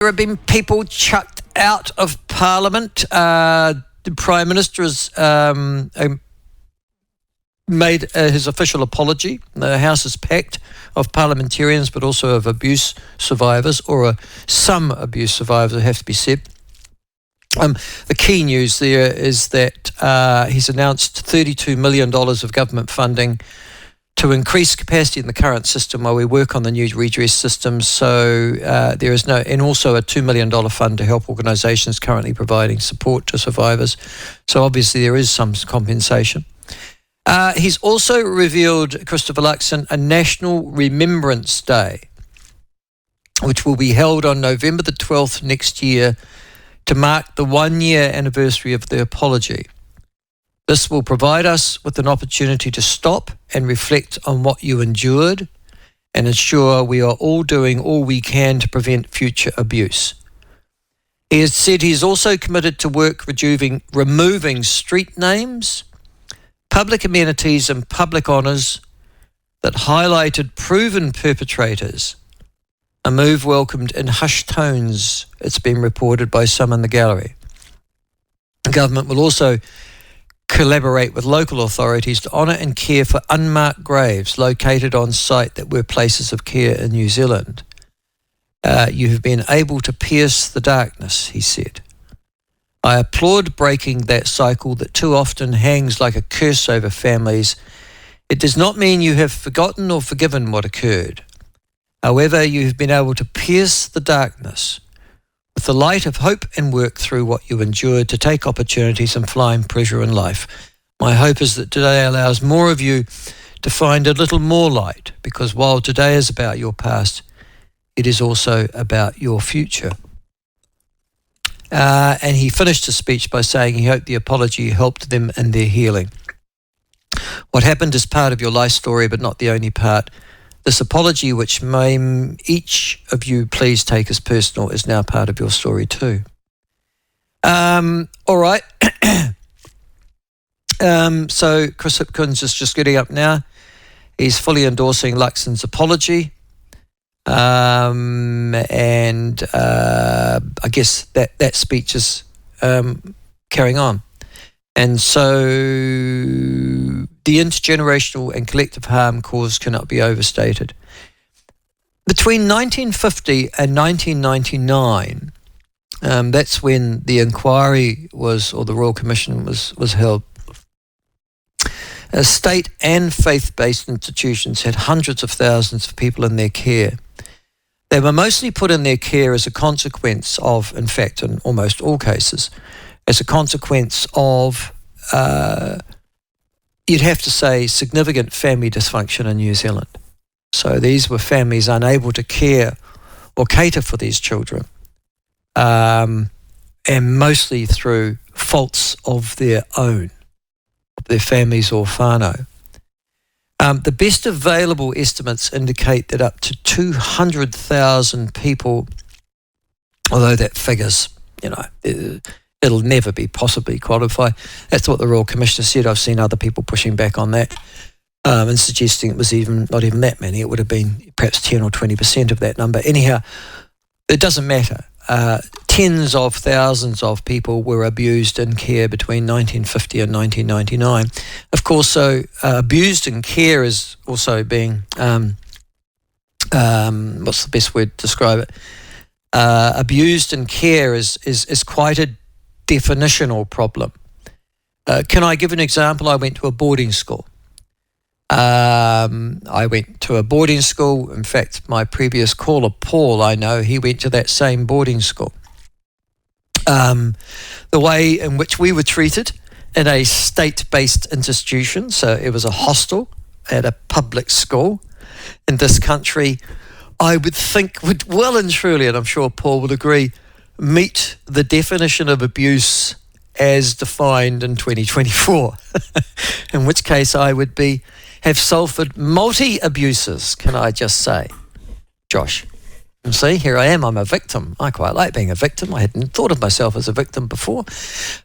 There have been people chucked out of Parliament. The Prime Minister has made his official apology. The House is packed of parliamentarians, but also of abuse survivors, or some abuse survivors, it have to be said. The key news there is that he's announced $32 million of government funding to increase capacity in the current system while we work on the new redress system. So there is and also a $2 million fund to help organisations currently providing support to survivors. So obviously there is some compensation. He's also revealed, Christopher Luxon, a National Remembrance Day, which will be held on November the 12th next year to mark the 1-year anniversary of the apology. This will provide us with an opportunity to stop and reflect on what you endured and ensure we are all doing all we can to prevent future abuse. He has said he is also committed to work removing street names, public amenities and public honours that highlighted proven perpetrators, a move welcomed in hushed tones, it's been reported by some in the gallery. The government will also collaborate with local authorities to honour and care for unmarked graves located on site that were places of care in New Zealand. You have been able to pierce the darkness, he said. I applaud breaking that cycle that too often hangs like a curse over families. It does not mean you have forgotten or forgiven what occurred. However, you have been able to pierce the darkness with the light of hope and work through what you endured to take opportunities and flying pressure in life. My hope is that today allows more of you to find a little more light, because while today is about your past, it is also about your future. And he finished his speech by saying he hoped the apology helped them in their healing. What happened is part of your life story, but not the only part. This apology, which may each of you please take as personal, is now part of your story too. All right. So Chris Hipkins is just getting up now. He's fully endorsing Luxon's apology. And I guess that speech is carrying on. And so the intergenerational and collective harm caused cannot be overstated. Between 1950 and 1999, that's when the inquiry or the Royal Commission was held. State and faith-based institutions had hundreds of thousands of people in their care. They were mostly put in their care as a consequence of, in fact, in almost all cases, as a consequence of, you'd have to say, significant family dysfunction in New Zealand. So these were families unable to care or cater for these children, and mostly through faults of their own, their families or whānau. The best available estimates indicate that up to 200,000 people, although that figure's, it'll never be possibly qualified. That's what the Royal Commissioner said. I've seen other people pushing back on that and suggesting it was not even that many. It would have been perhaps 10 or 20% of that number. Anyhow, it doesn't matter. Tens of thousands of people were abused in care between 1950 and 1999. Of course, so abused in care is also being, what's the best word to describe it? Abused in care is quite a definitional problem. Can I give an example? I went to a boarding school. In fact, my previous caller, Paul, I know, he went to that same boarding school. The way in which we were treated in a state-based institution, so it was a hostel at a public school in this country, I would think would well and truly, and I'm sure Paul would agree, meet the definition of abuse as defined in 2024, in which case I would have suffered multi-abuses, can I just say, Josh? And see, here I am, I'm a victim. I quite like being a victim. I hadn't thought of myself as a victim before,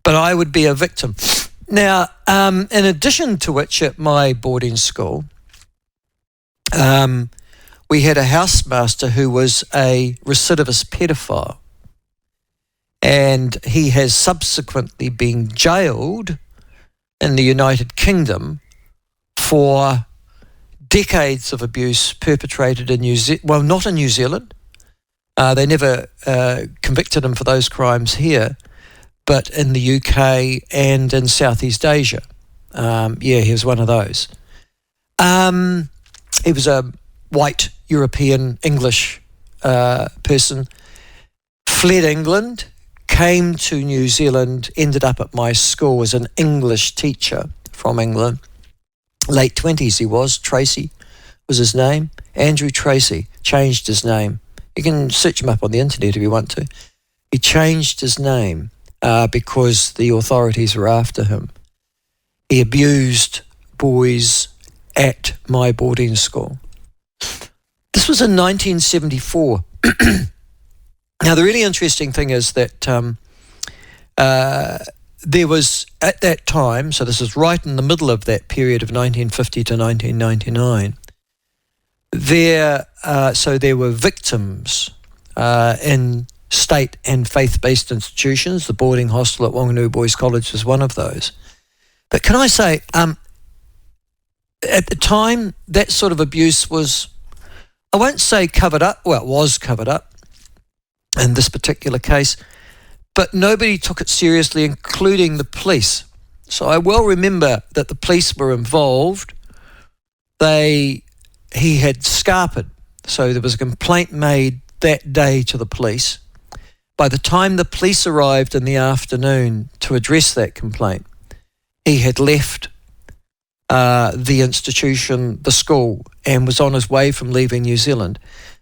but I would be a victim. Now, in addition to which, at my boarding school, we had a housemaster who was a recidivist pedophile. and he has subsequently been jailed in the United Kingdom for decades of abuse perpetrated in not in New Zealand. They never convicted him for those crimes here, but in the UK and in Southeast Asia. He was one of those. He was a white European English person, fled England, came to New Zealand, ended up at my school as an English teacher from England. Late 20s he was. Tracy was his name. Andrew Tracy changed his name. You can search him up on the internet if you want to. He changed his name because the authorities were after him. He abused boys at my boarding school. This was in 1974. Now, the really interesting thing is that there was, at that time, so this is right in the middle of that period of 1950 to 1999, there were victims in state and faith-based institutions. The boarding hostel at Wanganui Boys College was one of those. But can I say, at the time, that sort of abuse was, I won't say covered up, well, it was covered up in this particular case, but nobody took it seriously, including the police. So I well remember that the police were involved. He had scarpered, so there was a complaint made that day to the police. By the time the police arrived in the afternoon to address that complaint, he had left the institution, the school, and was on his way from leaving New Zealand.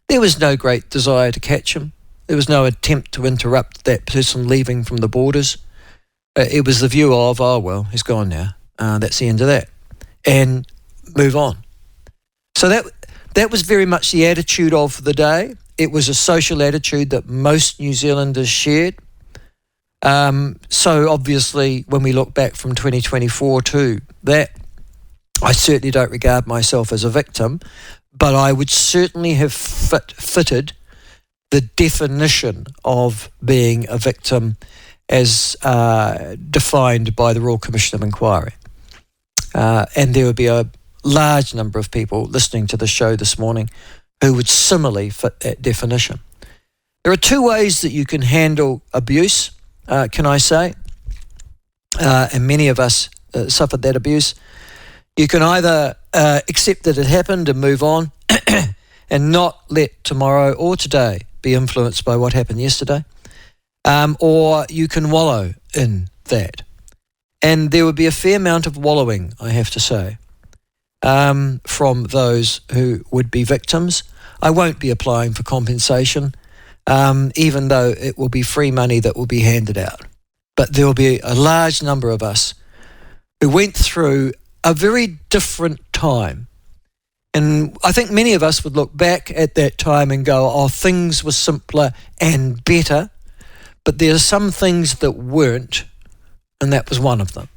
There was no great desire to catch him. There was no attempt to interrupt that person leaving from the borders. It was the view of, oh, well, he's gone now. That's the end of that. And move on. So that was very much the attitude of the day. It was a social attitude that most New Zealanders shared. So obviously, when we look back from 2024 to that, I certainly don't regard myself as a victim, but I would certainly have fitted the definition of being a victim as defined by the Royal Commission of Inquiry. And there would be a large number of people listening to the show this morning who would similarly fit that definition. There are two ways that you can handle abuse, can I say, and many of us suffered that abuse. You can either accept that it happened and move on and not let tomorrow or today be influenced by what happened yesterday, or you can wallow in that. And there would be a fair amount of wallowing, I have to say, from those who would be victims. I won't be applying for compensation, even though it will be free money that will be handed out. But there will be a large number of us who went through a very different time. And I think many of us would look back at that time and go, oh, things were simpler and better, but there are some things that weren't, and that was one of them.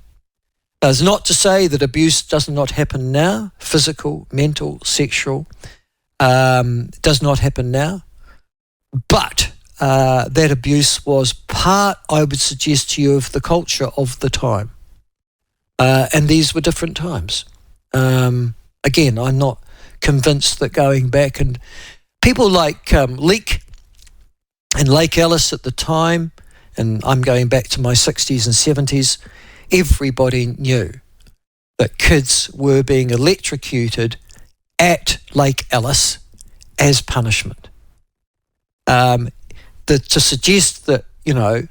That's not to say that abuse does not happen now, physical, mental, sexual, does not happen now, but that abuse was part, I would suggest to you, of the culture of the time. And these were different times. Again, I'm not convinced that going back, and people like Leek and Lake Ellis at the time, and I'm going back to my 60s and 70s, everybody knew that kids were being electrocuted at Lake Ellis as punishment. To suggest that,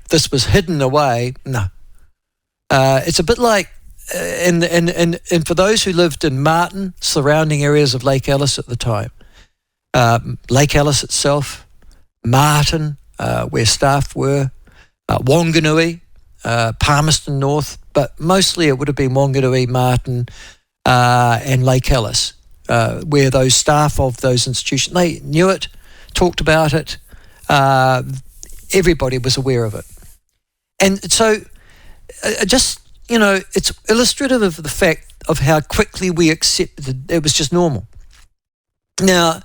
this was hidden away, no. It's a bit like, and for those who lived in Martin, surrounding areas of Lake Ellis at the time, Lake Ellis itself, Martin, where staff were, Wanganui, Palmerston North, but mostly it would have been Wanganui, Martin, and Lake Ellis, where those staff of those institutions, they knew it, talked about it, everybody was aware of it. And so it's illustrative of the fact of how quickly we accepted it was just normal. Now,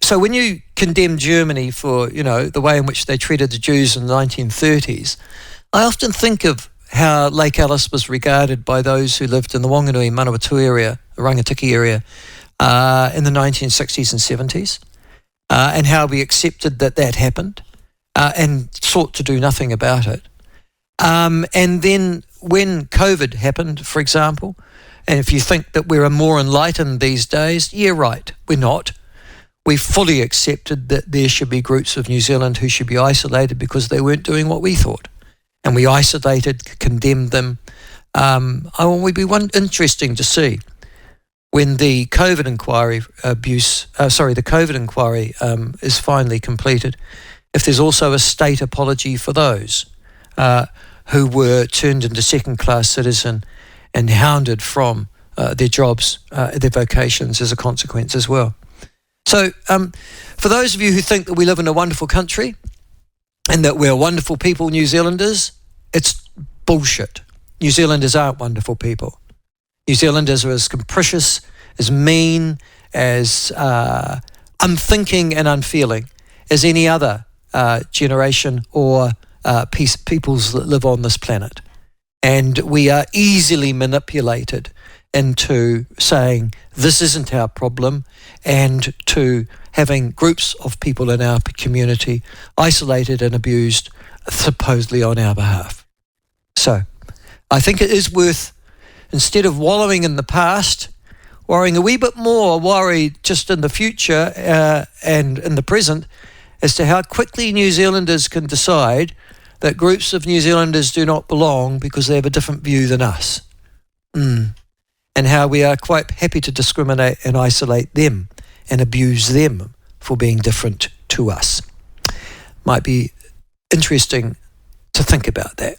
So when you condemn Germany for, the way in which they treated the Jews in the 1930s, I often think of how Lake Alice was regarded by those who lived in the Wanganui, Manawatu area, the Rangatiki area, in the 1960s and 70s, and how we accepted that happened and sought to do nothing about it. And then when COVID happened, for example, and if you think that we're more enlightened these days, yeah, right, we're not. We fully accepted that there should be groups of New Zealand who should be isolated because they weren't doing what we thought. And we isolated, condemned them. It would be interesting to see when the COVID inquiry is finally completed, if there's also a state apology for those who were turned into second-class citizen and hounded from their jobs, their vocations as a consequence as well. So for those of you who think that we live in a wonderful country and that we're wonderful people, New Zealanders, it's bullshit. New Zealanders aren't wonderful people. New Zealanders are as capricious, as mean, as unthinking and unfeeling as any other generation or peoples that live on this planet. And we are easily manipulated into saying this isn't our problem and to having groups of people in our community isolated and abused supposedly on our behalf. So I think it is worth, instead of wallowing in the past, worrying a wee bit more, worry just in the future and in the present as to how quickly New Zealanders can decide that groups of New Zealanders do not belong because they have a different view than us. And how we are quite happy to discriminate and isolate them and abuse them for being different to us. Might be interesting to think about that.